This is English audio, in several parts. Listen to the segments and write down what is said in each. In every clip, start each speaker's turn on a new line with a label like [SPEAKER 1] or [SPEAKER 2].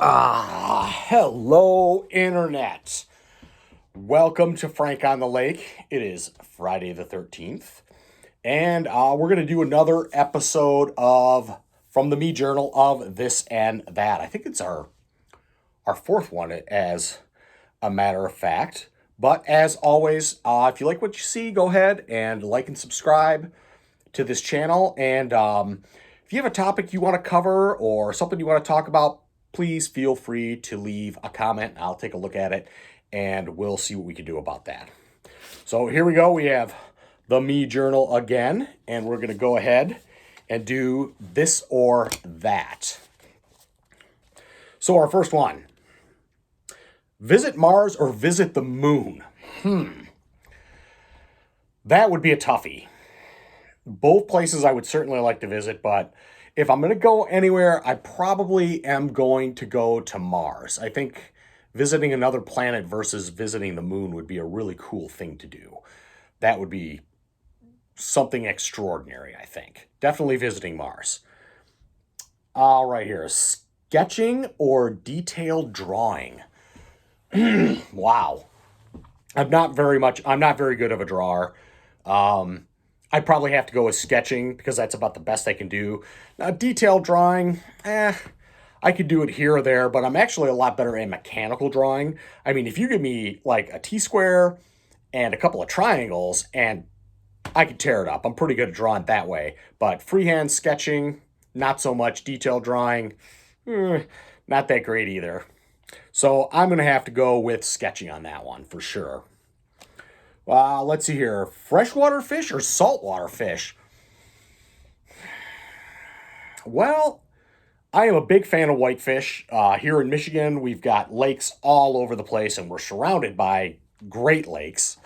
[SPEAKER 1] Hello, Internet. Welcome to Frank on the Lake. It is Friday the 13th, and we're going to do another episode of from the Me Journal of This and That. I think it's our fourth one, as a matter of fact. But as always, if you like what you see, go ahead and like and subscribe to this channel. And if you have a topic you want to cover or something you want to talk about, please feel free to leave a comment. I'll take a look at it and we'll see what we can do about that. So here we go. We have the Me Journal again, and we're going to go ahead and do this or that. So our first one, visit Mars or visit the moon? That would be a toughie. Both places I would certainly like to visit, but if I'm going to go anywhere, I probably am going to go to Mars. I think visiting another planet versus visiting the moon would be a really cool thing to do. That would be something extraordinary, I think. Definitely visiting Mars. All right, here. Sketching or detailed drawing? Wow. I'm not very good of a drawer. I'd probably have to go with sketching because that's about the best I can do. Now, detailed drawing, I could do it here or there, but I'm actually a lot better at mechanical drawing. I mean, if you give me like a T-square and a couple of triangles, and I could tear it up. I'm pretty good at drawing that way. But freehand sketching, not so much. Detailed drawing, not that great either. So I'm going to have to go with sketching on that one for sure. Let's see here. Freshwater fish or saltwater fish? Well, I am a big fan of whitefish. Here in Michigan, we've got lakes all over the place, and we're surrounded by great lakes.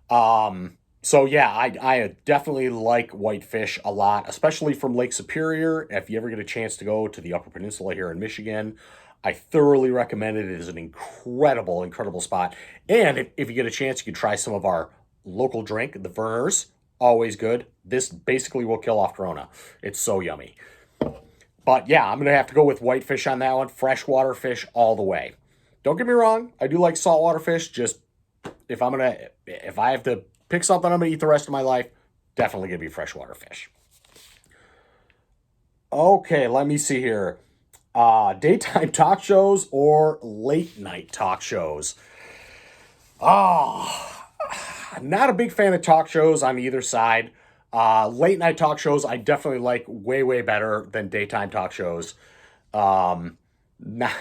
[SPEAKER 1] So yeah, I definitely like whitefish a lot, especially from Lake Superior. If you ever get a chance to go to the Upper Peninsula here in Michigan, I thoroughly recommend it. It is an incredible spot. And if you get a chance, you can try some of our local drink, the Vernors. Always good. This basically will kill off Corona. It's so yummy. But yeah, I'm going to have to go with whitefish on that one. Freshwater fish all the way. Don't get me wrong. I do like saltwater fish. Just if I have to pick something I'm going to eat the rest of my life, definitely going to be freshwater fish. Okay, let me see here. Daytime talk shows or late night talk shows? Ah, not a big fan of talk shows on either side. Late night talk shows I definitely like way better than daytime talk shows. Um, not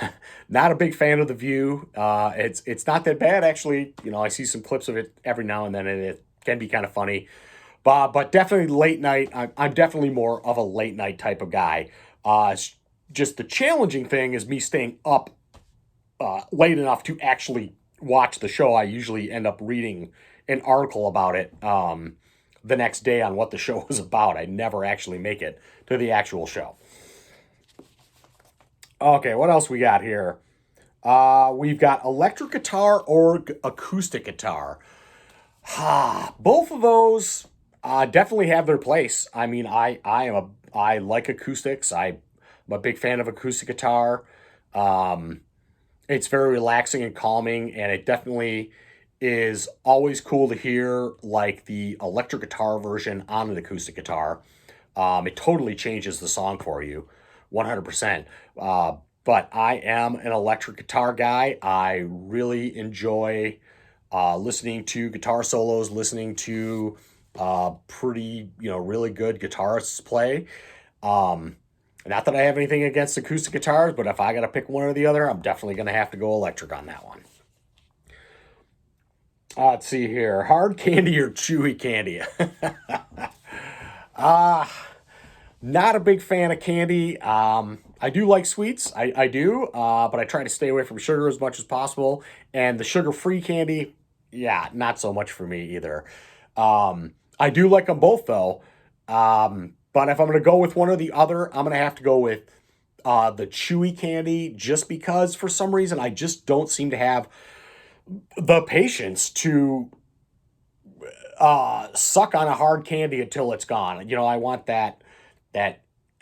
[SPEAKER 1] not a big fan of The View. It's not that bad actually. You know, I see some clips of it every now and then, and it can be kind of funny. But definitely late night. I'm definitely more of a late night type of guy. It's just the challenging thing is me staying up late enough to actually watch the show. I usually end up reading an article about it the next day on what the show was about. I never actually make it to the actual show. Okay, what else we got here? We've got electric guitar or acoustic guitar. Both of those definitely have their place. I mean, I like acoustics. I'm a big fan of acoustic guitar. Um, it's very relaxing and calming, and it definitely is always cool to hear like the electric guitar version on an acoustic guitar. It totally changes the song for you, 100%. But I am an electric guitar guy. I really enjoy listening to guitar solos, listening to pretty, really good guitarists play. Um, Not that I have anything against acoustic guitars, but if I got to pick one or the other, I'm definitely going to have to go electric on that one. Let's see here. Hard candy or chewy candy? uh, Not a big fan of candy. I do like sweets. I do, but I try to stay away from sugar as much as possible. And the sugar-free candy, yeah, not so much for me either. I do like them both though. But if I'm going to go with one or the other, I'm going to have to go with the chewy candy just because for some reason I just don't seem to have the patience to suck on a hard candy until it's gone. You know, I want that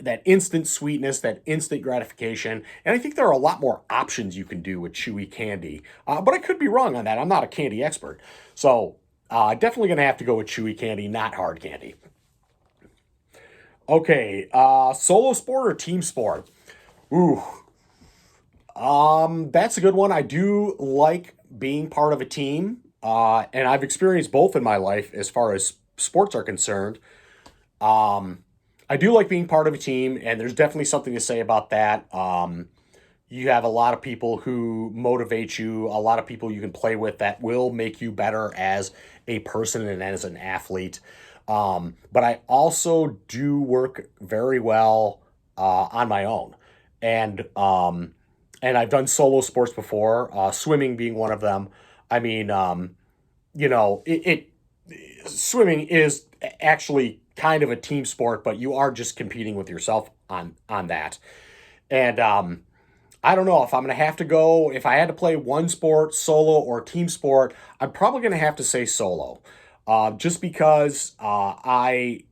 [SPEAKER 1] that instant sweetness, that instant gratification. And I think there are a lot more options you can do with chewy candy. But I could be wrong on that. I'm not a candy expert. So definitely going to have to go with chewy candy, not hard candy. Okay, solo sport or team sport? Ooh, that's a good one. I do like being part of a team, and I've experienced both in my life as far as sports are concerned. Um, I do like being part of a team, and there's definitely something to say about that. You have a lot of people who motivate you, a lot of people you can play with that will make you better as a person and as an athlete. But I also do work very well on my own, and and I've done solo sports before, swimming being one of them. I mean, you know, swimming is actually kind of a team sport, but you are just competing with yourself on that. And I don't know if I'm going to have to go, if I had to play one sport, solo or team sport, I'm probably going to have to say solo. Just because I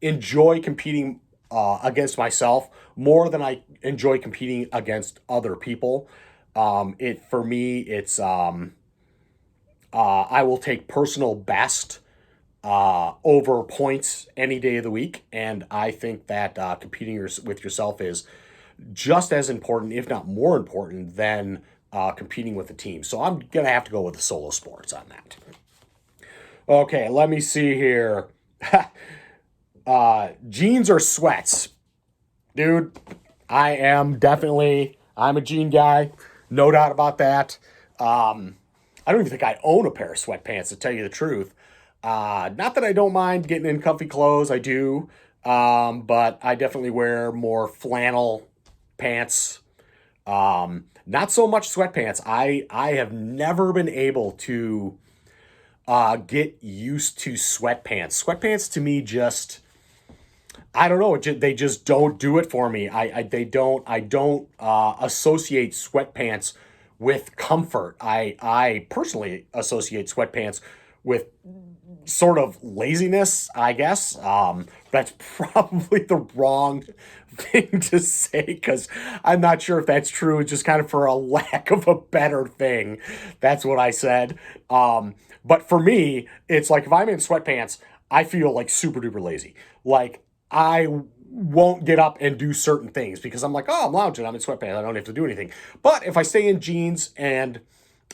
[SPEAKER 1] enjoy competing against myself more than I enjoy competing against other people. It for me, it's I will take personal best over points any day of the week, and I think that competing with yourself is just as important, if not more important, than competing with a team. So I'm gonna have to go with the solo sports on that. Okay, let me see here. Jeans or sweats, dude? I'm a jean guy, no doubt about that. Um, I don't even think I own a pair of sweatpants to tell you the truth. Not that I don't mind getting in comfy clothes, I do. But I definitely wear more flannel pants. Not so much sweatpants. I have never been able to get used to sweatpants. Sweatpants to me just I don't know. They just don't do it for me. I don't associate sweatpants with comfort. I personally associate sweatpants with sort of laziness, I guess. That's probably the wrong thing to say because I'm not sure if that's true. Just kind of for a lack of a better thing, that's what I said. But for me, it's like if I'm in sweatpants, I feel like super duper lazy. Like I won't get up and do certain things because I'm like, oh, I'm lounging, I'm in sweatpants, I don't have to do anything. But if I stay in jeans and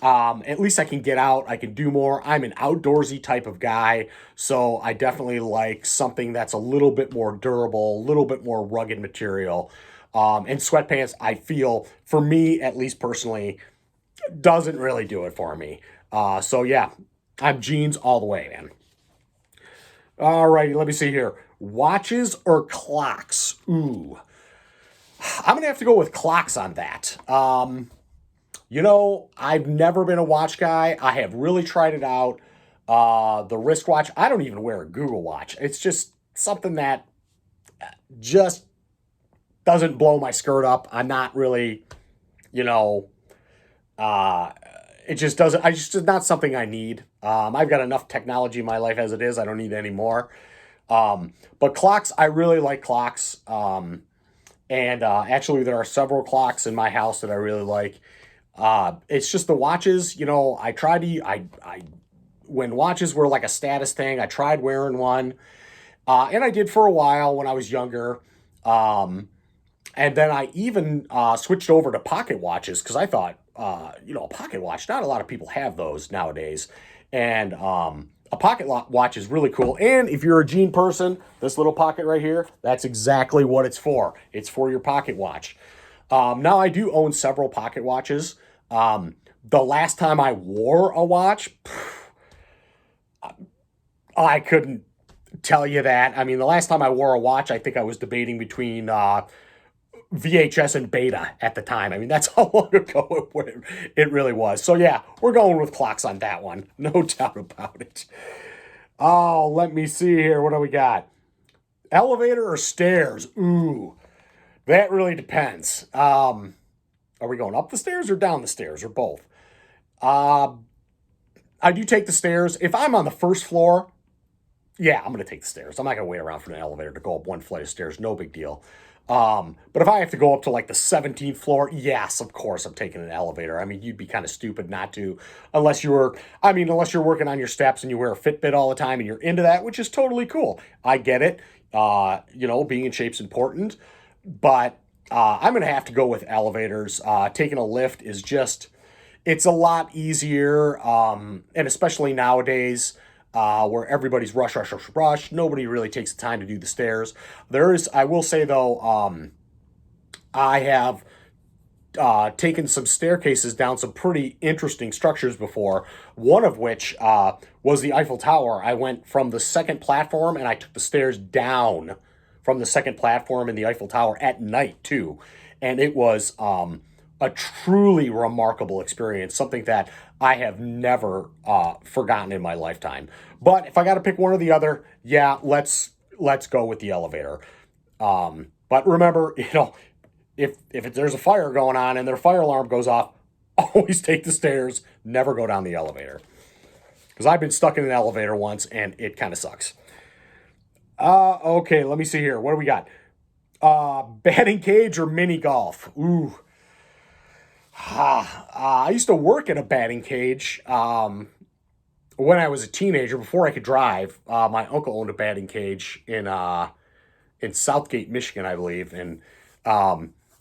[SPEAKER 1] at least I can get out, I can do more. I'm an outdoorsy type of guy, so I definitely like something that's a little bit more durable, a little bit more rugged material. And sweatpants, I feel, for me, at least personally, doesn't really do it for me. So yeah, I'm jeans all the way, man. All righty, let me see here. Watches or clocks? Ooh, I'm gonna have to go with clocks on that. I've never been a watch guy. I have really tried it out. The wristwatch, I don't even wear a Google Watch. It's just something that just doesn't blow my skirt up. I'm not really, you know, uh, it just doesn't, I just, it's not something I need. I've got enough technology in my life as it is. I don't need any more. But clocks, I really like clocks. And actually, there are several clocks in my house that I really like. It's just the watches, I tried to, when watches were like a status thing, I tried wearing one. And I did for a while when I was younger. Um, and then I even switched over to pocket watches because I thought, a pocket watch, not a lot of people have those nowadays. And a watch is really cool. And if you're a jean person, this little pocket right here, that's exactly what it's for. It's for your pocket watch. Now, I do own several pocket watches. The last time I wore a watch, I couldn't tell you that. I mean, the last time I wore a watch, I think I was debating between VHS and Beta at the time. I mean, that's how long ago it really was. So, yeah, we're going with clocks on that one. No doubt about it. Oh, let me see here. What do we got? Elevator or stairs? Ooh, that really depends. Are we going up the stairs or down the stairs or both? Uh, I do take the stairs. If I'm on the first floor, yeah, I'm going to take the stairs. I'm not going to wait around for an elevator to go up one flight of stairs. No big deal. But if I have to go up to like the 17th floor, yes, of course I'm taking an elevator. I mean, you'd be kind of stupid not to, unless you're working on your steps and you wear a Fitbit all the time and you're into that, which is totally cool. I get it. Being in shape's important, but I'm gonna have to go with elevators. Taking a lift is just, it's a lot easier, and especially nowadays, where everybody's rush, rush, rush, rush. Nobody really takes the time to do the stairs. I will say though, I have taken some staircases down some pretty interesting structures before. One of which was the Eiffel Tower. I went from the second platform and I took the stairs down from the second platform in the Eiffel Tower at night too, and it was a truly remarkable experience. Something that I have never forgotten in my lifetime. But if I got to pick one or the other, yeah, let's go with the elevator. But remember, if there's a fire going on and their fire alarm goes off, always take the stairs, never go down the elevator. Because I've been stuck in an elevator once and it kind of sucks. Okay, let me see here. What do we got? Batting cage or mini golf? Ooh. I used to work at a batting cage when I was a teenager before I could drive. My uncle owned a batting cage in Southgate, Michigan, I believe, and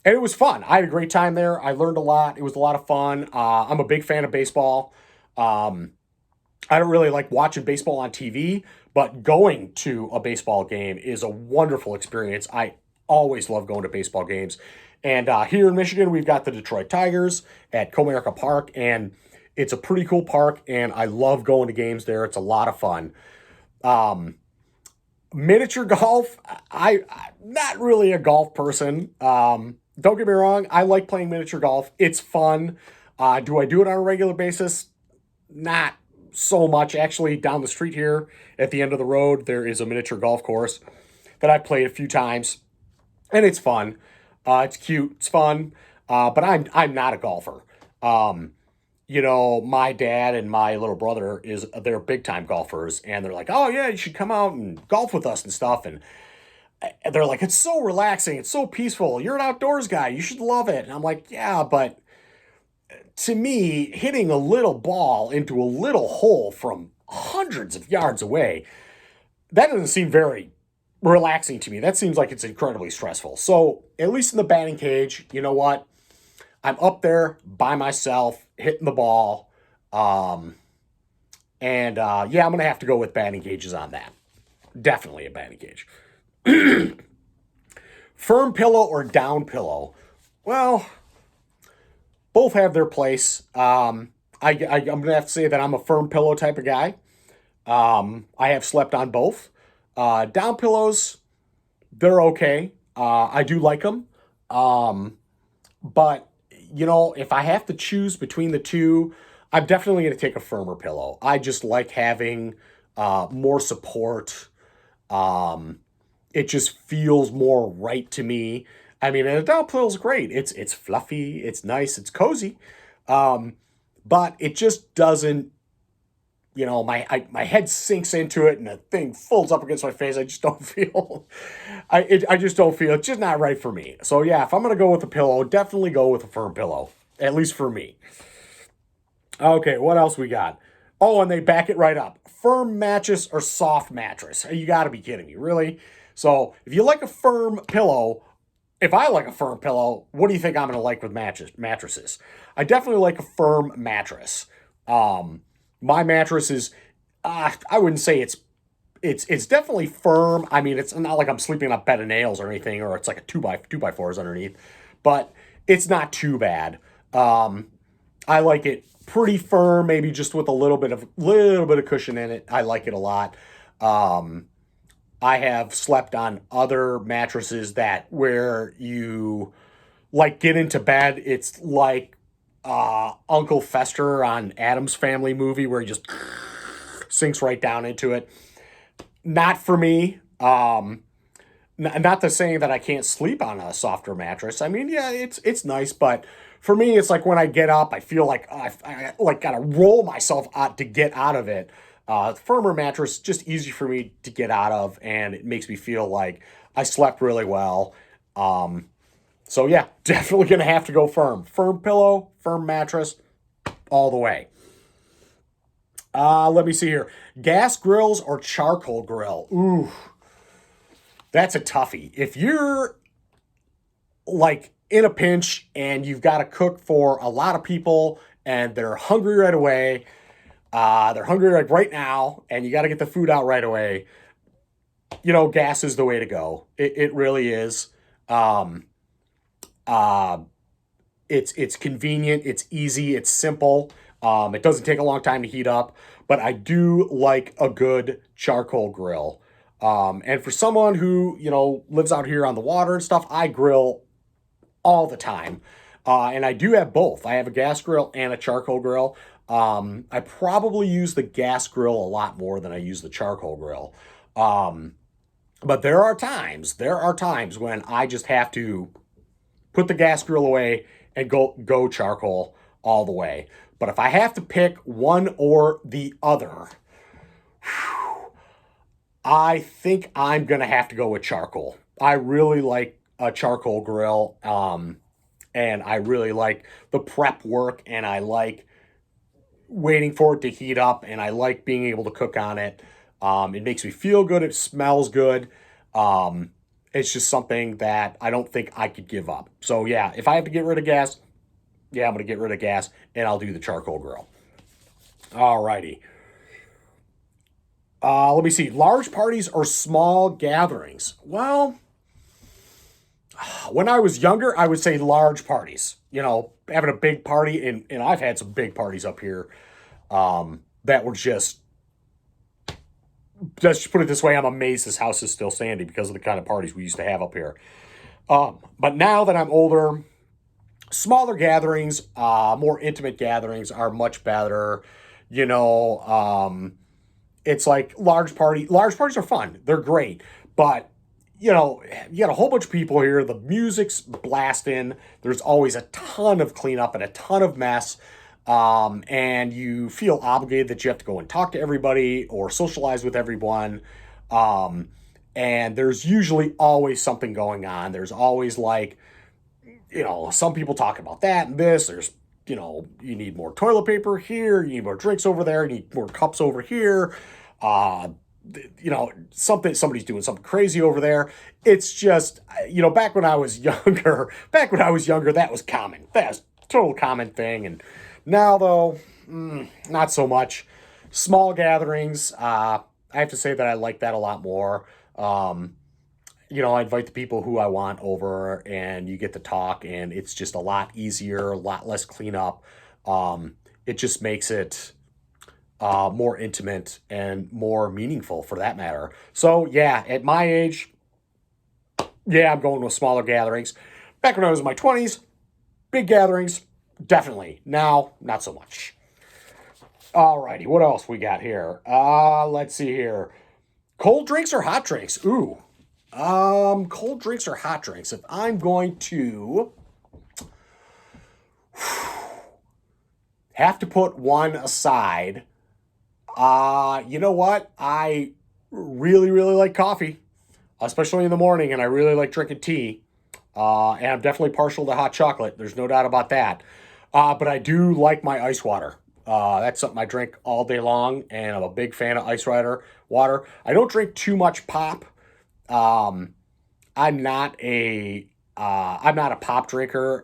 [SPEAKER 1] it was fun. I had a great time there. I learned a lot. It was a lot of fun. I'm a big fan of baseball. I don't really like watching baseball on TV, but going to a baseball game is a wonderful experience. I always love going to baseball games. And here in Michigan, we've got the Detroit Tigers at Comerica Park, and it's a pretty cool park, and I love going to games there. It's a lot of fun. Miniature golf, I'm not really a golf person. Don't get me wrong, I like playing miniature golf. It's fun. Do I do it on a regular basis? Not so much. Actually, down the street here at the end of the road, there is a miniature golf course that I've played a few times, and it's fun. It's cute. It's fun. But I'm not a golfer. My dad and my little brother they're big time golfers, and they're like, oh yeah, you should come out and golf with us and stuff. And they're like, it's so relaxing. It's so peaceful. You're an outdoors guy. You should love it. And I'm like, yeah, but to me, hitting a little ball into a little hole from hundreds of yards away, that doesn't seem very relaxing to me. That seems like it's incredibly stressful. So, at least in the batting cage, you know what? I'm up there by myself, hitting the ball. Yeah, I'm going to have to go with batting cages on that. Definitely a batting cage. Firm pillow or down pillow? Well, both have their place. I'm going to have to say that I'm a firm pillow type of guy. I have slept on both. Down pillows, they're okay. I do like them. But, if I have to choose between the two, I'm definitely going to take a firmer pillow. I just like having more support. It just feels more right to me. I mean, and a down pillow is great. It's fluffy, it's nice, it's cozy. But it just doesn't, my head sinks into it and the thing folds up against my face. I just don't feel, I just don't feel, it's just not right for me. So yeah, if I'm going to go with a pillow, definitely go with a firm pillow, at least for me. Okay, what else we got? Oh, and they back it right up. Firm mattress or soft mattress? You got to be kidding me, really? So if you like a firm pillow, if I like a firm pillow, what do you think I'm going to like with mattresses? I definitely like a firm mattress. My mattress is, I wouldn't say it's definitely firm. I mean, it's not like I'm sleeping on a bed of nails or anything, or it's like a two by fours underneath, but it's not too bad. I like it pretty firm, maybe just with a little bit of cushion in it. I like it a lot. I have slept on other mattresses where you like get into bed. It's like Uncle Fester on Addams Family movie where he just sinks right down into it. Not for me. Not to say that I can't sleep on a softer mattress. I mean, yeah, it's nice, but for me, it's like when I get up, I feel like I like gotta roll myself out to get out of it. Firmer mattress, just easy for me to get out of, and it makes me feel like I slept really well. So yeah, definitely going to have to go firm. Firm pillow, firm mattress, all the way. Let me see here. Gas grills or charcoal grill? Ooh, that's a toughie. If you're like in a pinch and you've got to cook for a lot of people and they're hungry right away, they're hungry like right now, and you got to get the food out right away. Gas is the way to go. It really is. Um, uh, it's convenient, it's easy, it's simple. It doesn't take a long time to heat up, but I do like a good charcoal grill. And for someone who lives out here on the water and stuff, I grill all the time. And I do have both. I have a gas grill and a charcoal grill. I probably use the gas grill a lot more than I use the charcoal grill. Um, but there are times when I just have to put the gas grill away and go charcoal all the way. But if I have to pick one or the other, I think I'm gonna have to go with charcoal. I really like a charcoal grill, and I really like the prep work, and I like waiting for it to heat up, and I like being able to cook on it. It makes me feel good. It smells good. Um, it's just something that I don't think I could give up. So yeah, if I have to get rid of gas, yeah, I'm gonna get rid of gas, and I'll do the charcoal grill. Alrighty. Let me see. Large parties or small gatherings? Well, when I was younger, I would say large parties. Having a big party, and I've had some big parties up here that were just, let's just put it this way, I'm amazed this house is still standing because of the kind of parties we used to have up here. But now that I'm older, smaller gatherings, more intimate gatherings are much better. You know, it's like large parties are fun. They're great. But, you got a whole bunch of people here. The music's blasting. There's always a ton of cleanup and a ton of mess. And you feel obligated that you have to go and talk to everybody or socialize with everyone. Um, and there's usually always something going on. There's always like, some people talking about that and this. There's, you need more toilet paper here, you need more drinks over there, you need more cups over here. Uh, somebody's doing something crazy over there. It's just, back when I was younger, that was common. That was a total common thing. And now though, not so much. Small gatherings, I have to say that I like that a lot more. Um, I invite the people who I want over and you get to talk and it's just a lot easier, a lot less cleanup. It just makes it more intimate and more meaningful for that matter. So yeah, at my age, yeah, I'm going with smaller gatherings. Back when I was in my 20s, big gatherings, definitely. Now, not so much. Alrighty, what else we got here? Let's see here. Cold drinks or hot drinks? Ooh. Cold drinks or hot drinks? If I'm going to have to put one aside, you know what? I really, really like coffee, especially in the morning, and I really like drinking tea. And I'm definitely partial to hot chocolate. There's no doubt about that. But I do like my ice water. That's something I drink all day long, and I'm a big fan of water. I don't drink too much pop. Um, I'm not a pop drinker.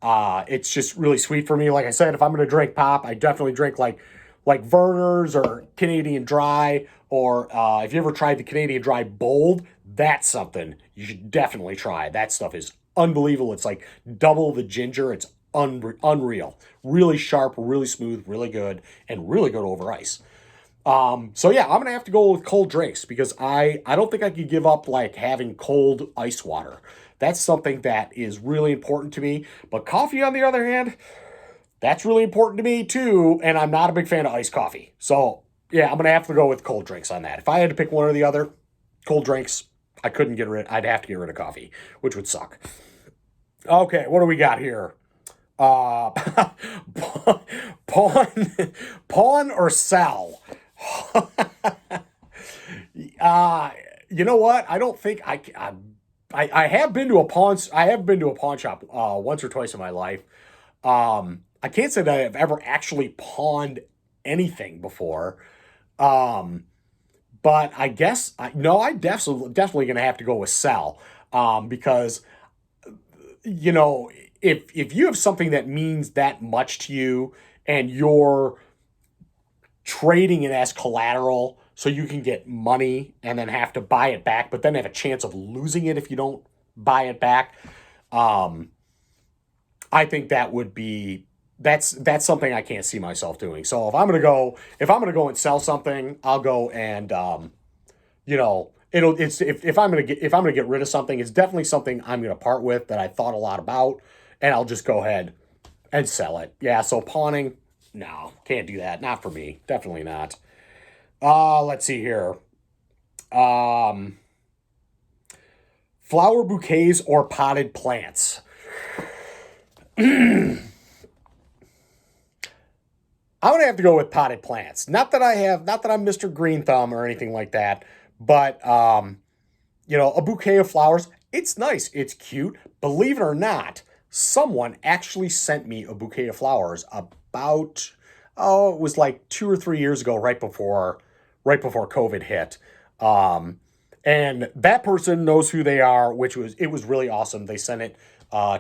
[SPEAKER 1] It's just really sweet for me. Like I said, if I'm gonna drink pop, I definitely drink like Verner's or Canadian Dry, or if you ever tried the Canadian Dry Bold, that's something you should definitely try. That stuff is unbelievable. It's like double the ginger. It's unreal. Really sharp, really smooth, really good, and really good over ice. So yeah, I'm gonna have to go with cold drinks because I don't think I could give up like having cold ice water. That's something that is really important to me. But coffee, on the other hand, that's really important to me too, and I'm not a big fan of iced coffee. So yeah, I'm gonna have to go with cold drinks on that. If I had to pick one or the other, cold drinks. I couldn't get rid. I'd have to get rid of coffee, which would suck. Okay, what do we got here? Uh, pawn, pawn or sell? uh, you know what? I don't think I. I have been to a pawn shop once or twice in my life. I can't say that I've ever actually pawned anything before. Um, but I guess no, I definitely gonna have to go with sell. Because you know, if you have something that means that much to you and you're trading it as collateral so you can get money and then have to buy it back, but then have a chance of losing it if you don't buy it back. Um, I think that would be that's something I can't see myself doing. So if I'm gonna go and sell something, I'll go and if I'm gonna get rid of something, it's definitely something I'm gonna part with that I thought a lot about, and I'll just go ahead and sell it. Yeah, so pawning, no, can't do that. Not for me. Definitely not. Let's see here. Um, Flower bouquets or potted plants. I'm gonna have to go with potted plants. Not that I'm Mr. Green Thumb or anything like that, but a bouquet of flowers, it's nice, it's cute. Believe it or not, someone actually sent me a bouquet of flowers about it was like 2 or 3 years ago, right before COVID hit. Um, and that person knows who they are, which was it was really awesome. They sent it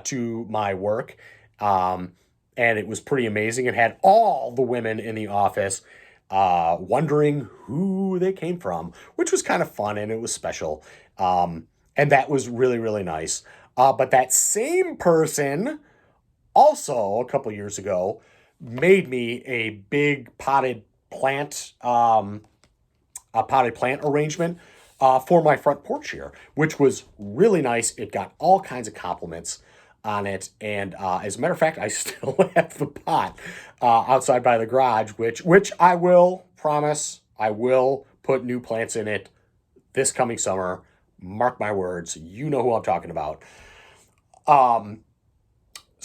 [SPEAKER 1] to my work. Um, and it was pretty amazing. It had all the women in the office wondering who they came from, which was kind of fun and it was special. And that was really, really nice. But that same person also a couple years ago made me plant, a potted plant arrangement for my front porch here, which was really nice. It got all kinds of compliments on it, and as a matter of fact, I still have the pot outside by the garage, which I will promise I will put new plants in it this coming summer. Mark my words, you know who I'm talking about. Um,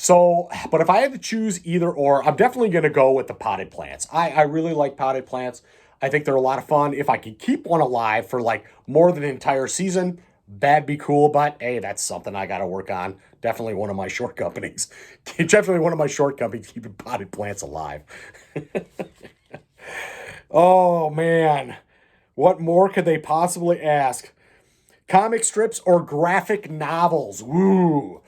[SPEAKER 1] but if I had to choose either or, I'm definitely going to go with the potted plants. I really like potted plants. I think they're a lot of fun. If I could keep one alive for like more than an entire season, that'd be cool. But hey, that's something I got to work on. Definitely one of my shortcomings. Definitely one of my shortcomings, keeping potted plants alive. Oh man, what more could they possibly ask? Comic strips or graphic novels? Woo.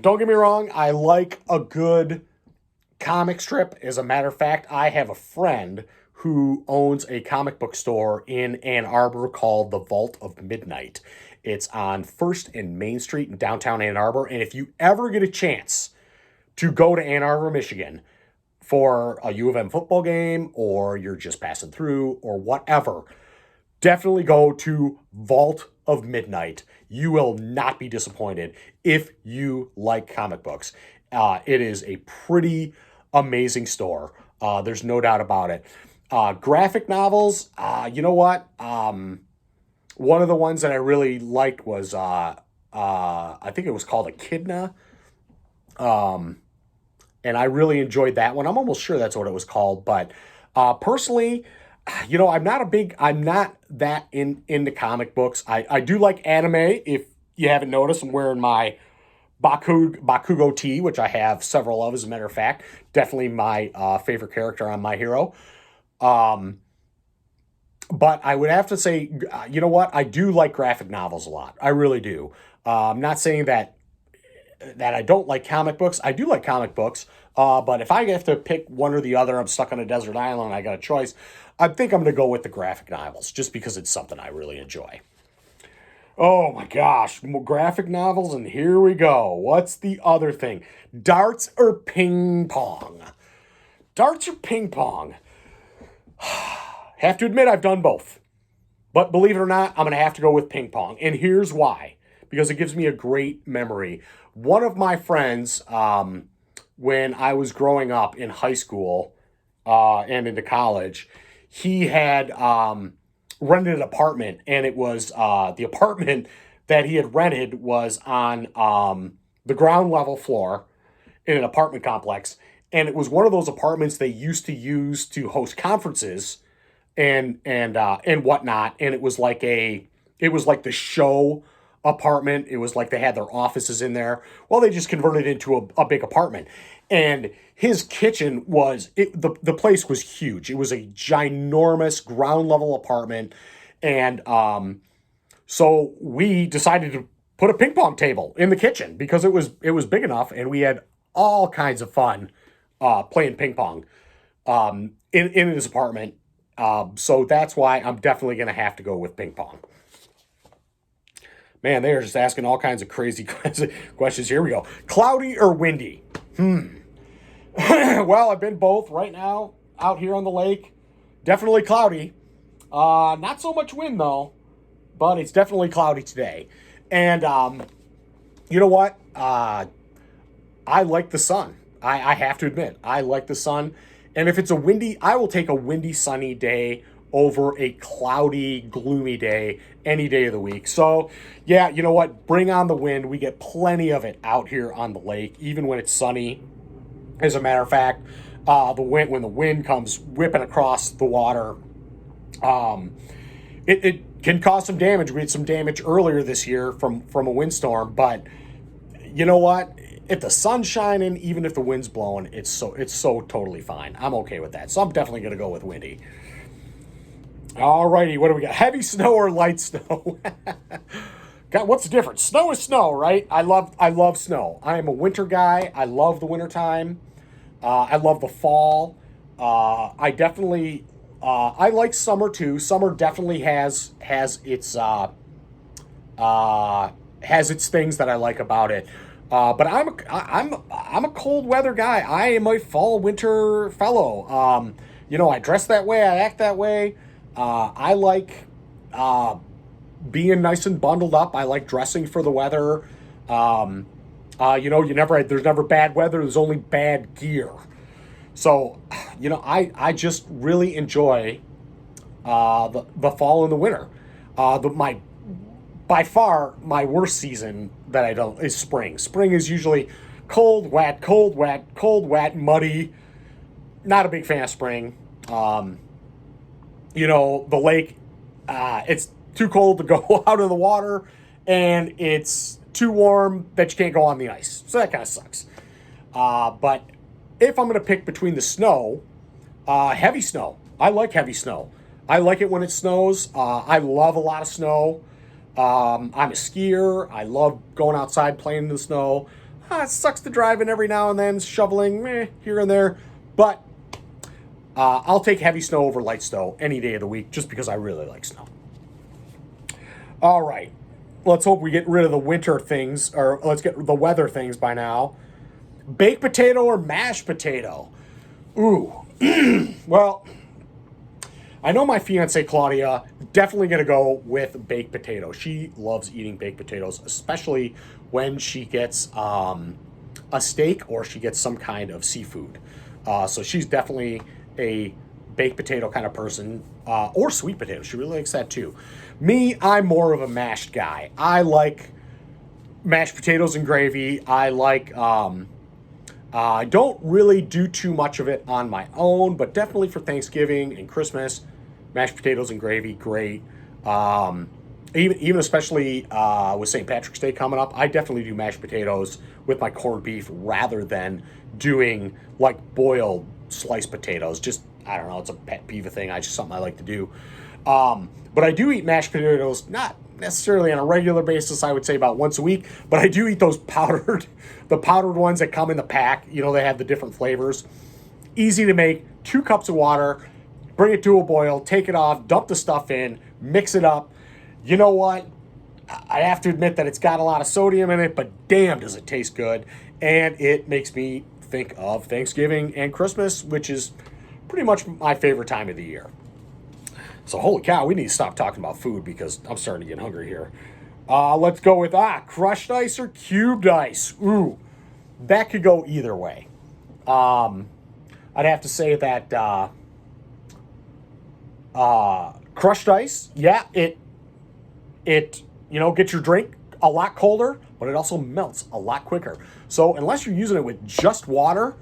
[SPEAKER 1] Don't get me wrong, I like a good comic strip. As a matter of fact, I have a friend who owns a comic book store in Ann Arbor called the Vault of Midnight. It's on First and Main Street in downtown Ann Arbor. And if you ever get a chance to go to Ann Arbor, Michigan for a U of M football game, or you're just passing through, or whatever, definitely go to Vault of Midnight. You will not be disappointed if you like comic books. It is a pretty amazing store. There's no doubt about it. Graphic novels, you know what? One of the ones that I really liked was, I think it was called Echidna. Um, and I really enjoyed that one. I'm almost sure that's what it was called. But personally, I'm not that into comic books. I do like anime. If you haven't noticed, I'm wearing my Bakugo tee, which I have several of, as a matter of fact. Definitely my favorite character on My Hero. Um, but I would have to say, you know what? I do like graphic novels a lot. I really do. I'm not saying that I don't like comic books. I do like comic books. But if I have to pick one or the other, I'm stuck on a desert island, I got a choice. I think I'm going to go with the graphic novels just because it's something I really enjoy. Oh my gosh, graphic novels, and here we go. What's the other thing? Darts or ping pong? Darts or ping pong? Have to admit, I've done both. But believe it or not, I'm going to have to go with ping pong. And here's why, because it gives me a great memory. One of my friends, when I was growing up in high school and into college, he had rented an apartment, and it was the apartment that he had rented was on the ground level floor in an apartment complex, and it was one of those apartments they used to use to host conferences and whatnot, and it was like the show apartment. It was like they had their offices in there. Well, they just converted it into a big apartment. And his kitchen was, the place was huge. It was a ginormous ground level apartment. And so we decided to put a ping pong table in the kitchen because it was big enough, and we had all kinds of fun playing ping pong in his apartment. So that's why I'm definitely going to have to go with ping pong. Man, they are just asking all kinds of crazy questions. Here we go. Cloudy or windy? Well, I've been both right now out here on the lake. Definitely cloudy. Not so much wind though, but it's definitely cloudy today. And you know what? I like the sun. I have to admit, I like the sun. And if it's a windy, I will take a windy, sunny day over a cloudy, gloomy day any day of the week. So, yeah, you know what? Bring on the wind. We get plenty of it out here on the lake, even when it's sunny. As a matter of fact, when the wind comes whipping across the water, it can cause some damage. We had some damage earlier this year from a windstorm, but you know what? If the sun's shining, even if the wind's blowing, it's so totally fine. I'm okay with that. So I'm definitely going to go with windy. Alrighty, what do we got? Heavy snow or light snow? God, what's the difference? Snow is snow, right? I love snow. I am a winter guy. I love the winter time. I love the fall. I definitely I like summer too. Summer definitely has its things that I like about it. But I'm a cold weather guy. I am a fall winter fellow. I dress that way. I act that way. I like being nice and bundled up. I like dressing for the weather. There's never bad weather. There's only bad gear. So, I just really enjoy the fall and the winter. By far my worst season that I don't is spring. Spring is usually cold, wet, muddy. Not a big fan of spring. The lake, it's too cold to go out of the water, and it's too warm that you can't go on the ice. So that kind of sucks. But if I'm going to pick between the snow, heavy snow. I like heavy snow. I like it when it snows. I love a lot of snow. I'm a skier. I love going outside playing in the snow. It sucks to drive in every now and then, shoveling here and there. But I'll take heavy snow over light snow any day of the week just because I really like snow. All right. Let's hope we get rid of the winter things, or let's get the weather things by now. Baked potato or mashed potato? Ooh. Well, I know my fiance Claudia definitely going to go with baked potato. She loves eating baked potatoes, especially when she gets a steak or she gets some kind of seafood. So she's definitely a baked potato kind of person, or sweet potato. She really likes that too. Me, I'm more of a mashed guy. I like mashed potatoes and gravy. I like, I don't really do too much of it on my own, but definitely for Thanksgiving and Christmas, mashed potatoes and gravy, great. Even especially with St. Patrick's Day coming up, I definitely do mashed potatoes with my corned beef rather than doing like boiled sliced potatoes. Just, I don't know, it's a pet peeve thing. Just something I like to do. But I do eat mashed potatoes, not necessarily on a regular basis, I would say about once a week, but I do eat those the powdered ones that come in the pack. They have the different flavors. Easy to make, 2 cups of water, bring it to a boil, take it off, dump the stuff in, mix it up. You know what? I have to admit that it's got a lot of sodium in it, but damn does it taste good. And it makes me think of Thanksgiving and Christmas, which is pretty much my favorite time of the year. So holy cow, we need to stop talking about food because I'm starting to get hungry here. Let's go with crushed ice or cubed ice. Ooh, that could go either way. I'd have to say that crushed ice, yeah, it gets your drink a lot colder, but it also melts a lot quicker. So unless you're using it with just water,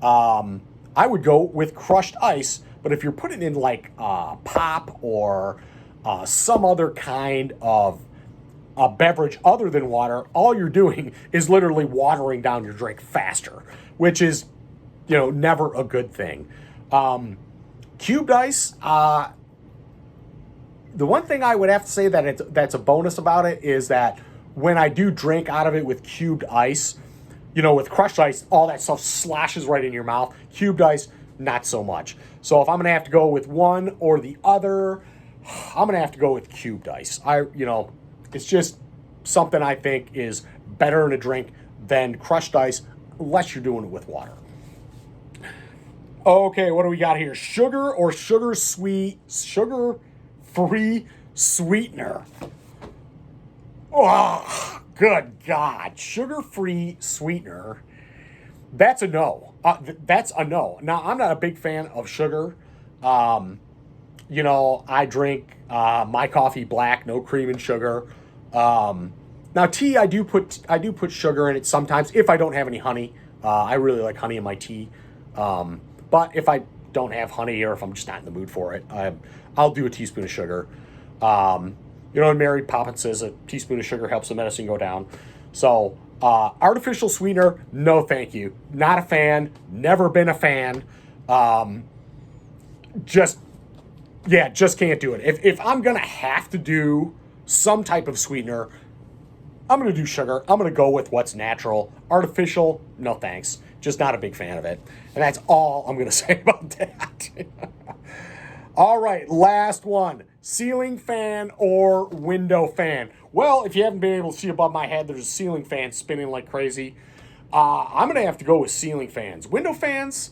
[SPEAKER 1] I would go with crushed ice. But if you're putting in like pop or some other kind of a beverage other than water, all you're doing is literally watering down your drink faster, which is, never a good thing. Cubed ice, the one thing I would have to say that's a bonus about it is that when I do drink out of it with cubed ice, with crushed ice, all that stuff slashes right in your mouth. Cubed ice, not so much. So if I'm gonna have to go with one or the other, I'm gonna have to go with cubed ice. It's just something I think is better in a drink than crushed ice, unless you're doing it with water. Okay, what do we got here? Sugar or sugar-free sweetener? Oh, good God. Sugar-free sweetener. That's a no. That's a no. Now, I'm not a big fan of sugar. I drink my coffee black, no cream and sugar. Now, tea, I do put sugar in it sometimes if I don't have any honey. I really like honey in my tea. But if I don't have honey or if I'm just not in the mood for it, I'll do a teaspoon of sugar. In Mary Poppins says a teaspoon of sugar helps the medicine go down. So, artificial sweetener, no thank you. Not a fan, never been a fan. Just can't do it. If I'm going to have to do some type of sweetener, I'm going to do sugar. I'm going to go with what's natural. Artificial, no thanks. Just not a big fan of it. And that's all I'm going to say about that. All right, last one. Ceiling fan or window fan? Well, if you haven't been able to see above my head, there's a ceiling fan spinning like crazy. I'm going to have to go with ceiling fans. Window fans,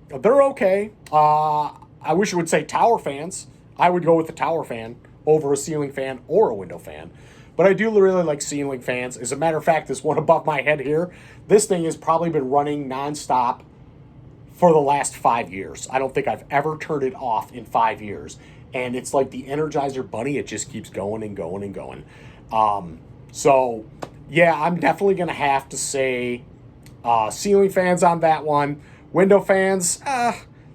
[SPEAKER 1] they're okay. I wish it would say tower fans. I would go with the tower fan over a ceiling fan or a window fan. But I do really like ceiling fans. As a matter of fact, this one above my head here, this thing has probably been running nonstop for the last 5 years. I don't think I've ever turned it off in 5 years. And it's like the Energizer Bunny. It just keeps going and going and going. So, yeah, I'm definitely going to have to say ceiling fans on that one. Window fans,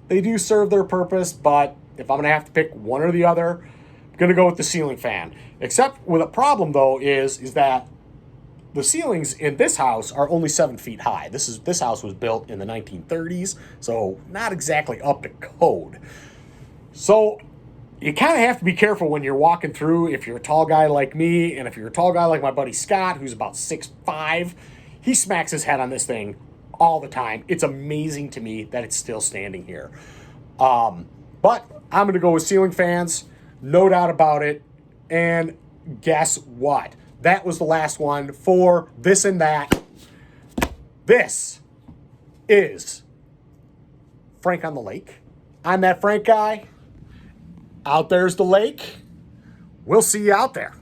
[SPEAKER 1] they do serve their purpose. But if I'm going to have to pick one or the other, I'm going to go with the ceiling fan. Except with a problem, though, is that the ceilings in this house are only 7 feet high. This house was built in the 1930s, so not exactly up to code. So you kind of have to be careful when you're walking through if you're a tall guy like me, and if you're a tall guy like my buddy Scott, who's about 6'5", he smacks his head on this thing all the time. It's amazing to me that it's still standing here. But I'm going to go with ceiling fans, no doubt about it. And guess what? That was the last one for This and That. This is Frank on the Lake. I'm that Frank guy. Out there's the lake. We'll see you out there.